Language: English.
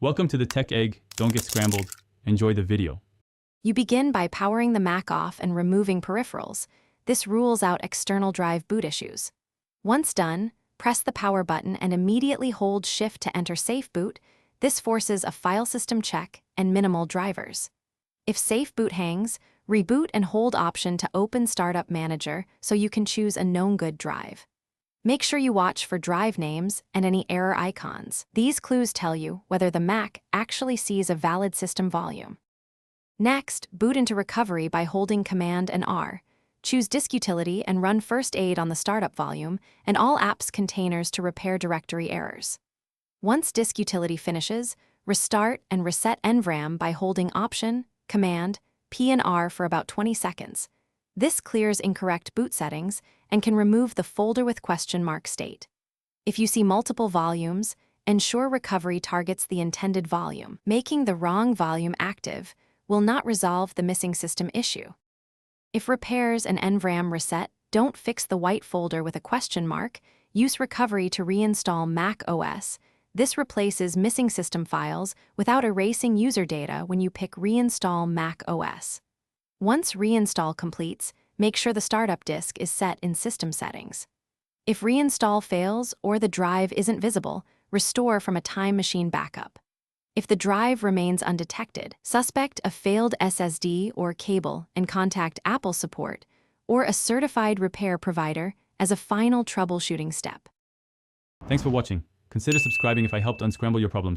Welcome to the Tech Egg. Don't get scrambled. Enjoy the video. You begin by powering the Mac off and removing peripherals. This rules out external drive boot issues. Once done, press the power button and immediately hold Shift to enter Safe Boot. This forces a file system check and minimal drivers. If Safe Boot hangs, reboot and hold Option to open Startup Manager so you can choose a known good drive. Make sure you watch for drive names and any error icons. These clues tell you whether the Mac actually sees a valid system volume. Next, boot into recovery by holding Command and R. Choose Disk Utility and run First Aid on the startup volume and all apps containers to repair directory errors. Once Disk Utility finishes, restart and reset NVRAM by holding Option, Command, P and R for about 20 seconds. This clears incorrect boot settings and can remove the folder with question mark state. If you see multiple volumes, ensure recovery targets the intended volume. Making the wrong volume active will not resolve the missing system issue. If repairs and NVRAM reset don't fix the white folder with a question mark, use recovery to reinstall Mac OS. This replaces missing system files without erasing user data when you pick Reinstall Mac OS. Once reinstall completes, make sure the startup disk is set in System Settings. If reinstall fails or the drive isn't visible, restore from a Time Machine backup. If the drive remains undetected, suspect a failed SSD or cable and contact Apple support or a certified repair provider as a final troubleshooting step. Thanks for watching. Consider subscribing if I helped unscramble your problems.